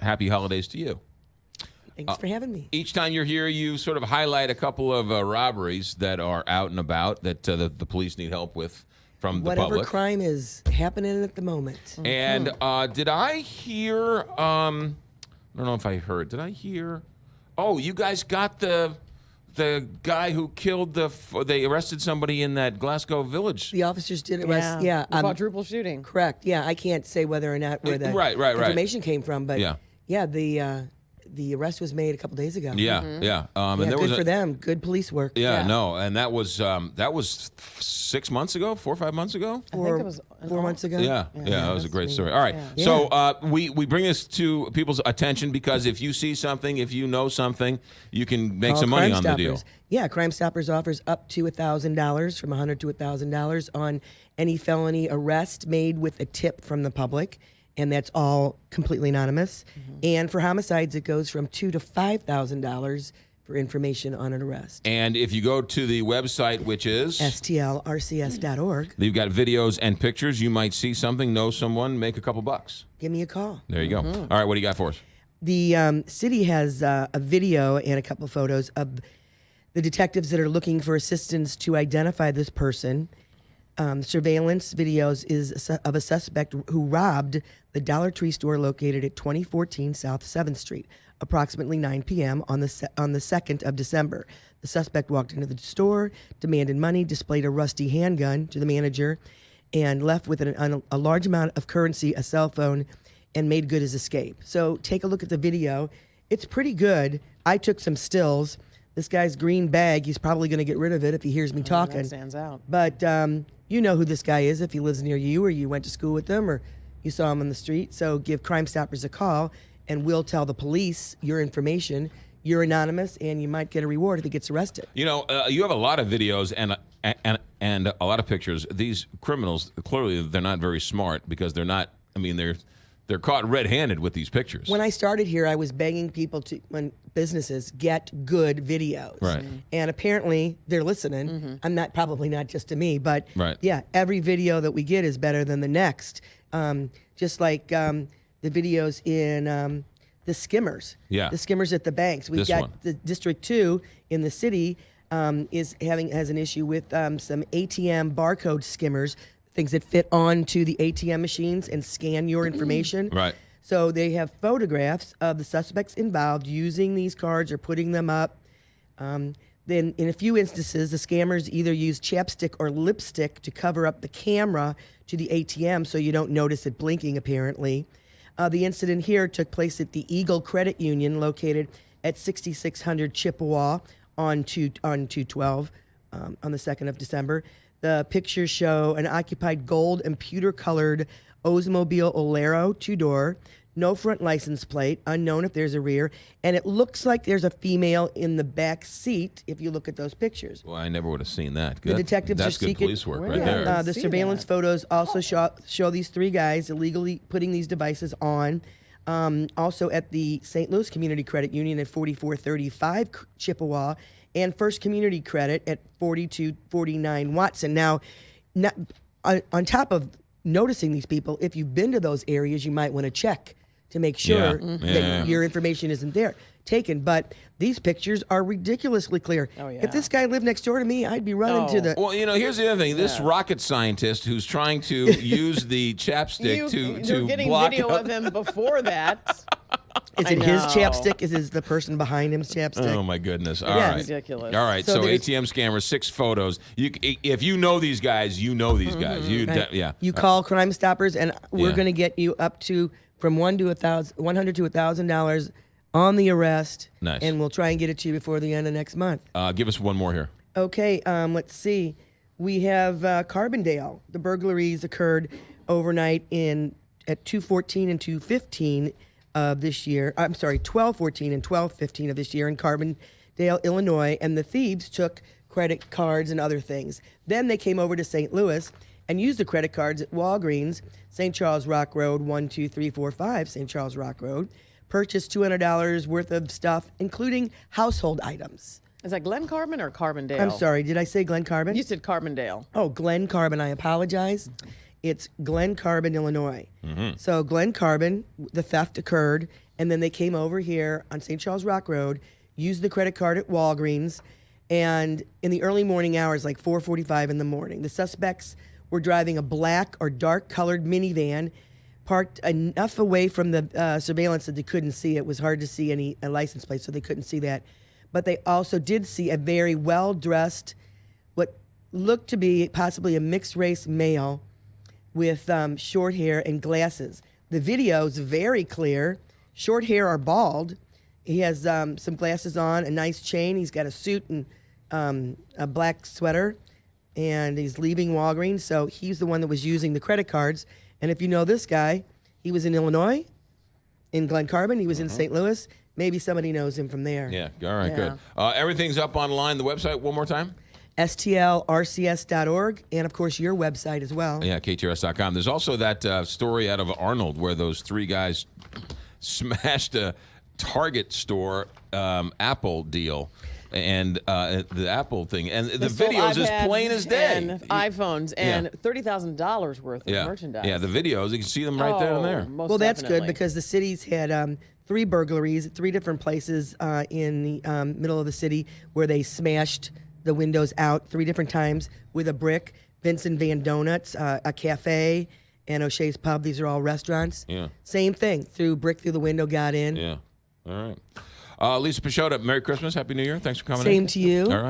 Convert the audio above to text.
happy holidays to you. Thanks for having me. Each time you're here, you sort of highlight a couple of robberies that are out and about that the police need help with from the Whatever public. crime is happening at the moment. And did I hear, I don't know if I heard, did I hear, oh, you guys got the guy who killed they arrested somebody in that Glasgow village. The officers did arrest, The quadruple shooting. Correct, yeah. I can't say whether or not where the Right. information came from, but Yeah. the arrest was made a couple days ago. Yeah. And there good was for them. Good police work. No, and that was 6 months ago, 4 or 5 months ago. I think it was 4 months ago. Yeah, that was a great story. All right, so we bring this to people's attention because if you see something, if you know something, you can make some money on the deal. Yeah, Crimestoppers offers up to $1,000, from $100 to $1,000 on any felony arrest made with a tip from the public. And that's all completely anonymous. And for homicides, it goes from $2,000 to $5,000 for information on an arrest. And if you go to the website, which is STLRCS.org, you've got videos and pictures. You might see something, know someone, make a couple bucks. give me a call. There you go. All right, what do you got for us? The city has a video and a couple photos of the detectives that are looking for assistance to identify this person. Surveillance videos is of a suspect who robbed the Dollar Tree store located at 2014 South 7th Street, approximately 9 p.m. on the 2nd of December. The suspect walked into the store, demanded money, displayed a rusty handgun to the manager, and left with a large amount of currency, a cell phone, and made good his escape. So take a look at the video. It's pretty good. I took some stills. This guy's green bag, he's probably going to get rid of it if he hears me talking. That stands out. But you know who this guy is if he lives near you or you went to school with him or you saw him on the street. So give Crimestoppers a call, and we'll tell the police your information. You're anonymous, and you might get a reward if he gets arrested. You know, you have a lot of videos and a lot of pictures. These criminals, clearly, they're not very smart because they're not, I mean, they're caught red-handed with these pictures. When I started here, I was begging people when businesses get good videos. Right. And apparently they're listening. I'm probably not just to me, but yeah, every video that we get is better than the next. Just like the videos in the skimmers. Yeah. The skimmers at the banks. We've got the District 2 in the city has an issue with some ATM barcode skimmers, things that fit onto the ATM machines and scan your information. Right. So they have photographs of the suspects involved using these cards or putting them up. Then in a few instances, the scammers either use chapstick or lipstick to cover up the camera to the ATM so you don't notice it blinking, apparently. The incident here took place at the Eagle Credit Union located at 6600 Chippewa on 2/12 on the 2nd of December. The pictures show an occupied gold and pewter-colored Oldsmobile Alero 2-door, no front license plate, unknown if there's a rear, and it looks like there's a female in the back seat if you look at those pictures. Well, I never would have seen that. Good. The detectives That's are good seeking police work right there. The surveillance photos also show these three guys illegally putting these devices on. Also at the St. Louis Community Credit Union at 4435 Chippewa, and First Community Credit at 4249 Watson. Now, on top of noticing these people, if you've been to those areas, you might want to check to make sure that your information isn't there taken. But these pictures are ridiculously clear. Oh, yeah. If this guy lived next door to me, I'd be running to the... Well, you know, here's the other thing. This rocket scientist who's trying to use the chapstick to getting block video of him before that. Is it his chapstick? Is the person behind him's chapstick? Oh, my goodness. All right. Ridiculous. All right, so ATM scammers, 6 photos. If you know these guys, you know these guys. You call Crimestoppers, and we're going to get you up to from $100 to $1,000 on the arrest. Nice. And we'll try and get it to you before the end of next month. Give us one more here. Okay, let's see. We have Carbondale. The burglaries occurred overnight at 2:14 and 2:15 of this year. I'm sorry, 12:14 and 12:15 of this year in Carbondale, Illinois, and the thieves took credit cards and other things. Then they came over to St. Louis and used the credit cards at Walgreens, St. Charles Rock Road, 12345 St. Charles Rock Road, purchased $200 worth of stuff, including household items. Is that Glen Carbon or Carbondale? I'm sorry, did I say Glen Carbon? You said Carbondale. Oh, Glen Carbon, I apologize. It's Glen Carbon, Illinois. So Glen Carbon, the theft occurred and then they came over here on St. Charles Rock Road, used the credit card at Walgreens, and in the early morning hours, like 4:45 in the morning, the suspects were driving a black or dark-colored minivan, parked enough away from the surveillance that they couldn't see. It was hard to see any license plate, so they couldn't see that. But they also did see a very well-dressed, what looked to be possibly a mixed-race male with short hair and glasses. The video's very clear. Short hair or bald. He has some glasses on, a nice chain. He's got a suit and a black sweater, and he's leaving Walgreens. So he's the one that was using the credit cards. And if you know this guy, he was in Illinois, in Glen Carbon. He was in St. Louis. Maybe somebody knows him from there. Yeah. All right. Yeah. Good. Everything's up online. The website one more time. STLRCS.org, and of course your website as well. Yeah, KTRS.com. There's also that story out of Arnold where those three guys smashed a Target store Apple deal. And the Apple thing. And the Stole video's as iPads plain as day. And iPhones and $30,000 worth of Yeah. merchandise. Yeah, the videos. You can see them right there and there. Most Well, that's definitely. good because the city's had 3 burglaries, 3 different places in the middle of the city where they smashed the windows out 3 different times with a brick. Vincent Van Donuts, a cafe, and O'Shea's Pub. These are all restaurants. Yeah. Same thing. Threw brick through the window, got in. Yeah. All right. Lisa Peixoto, Merry Christmas. Happy New Year. Thanks for coming in. Same to you. All right.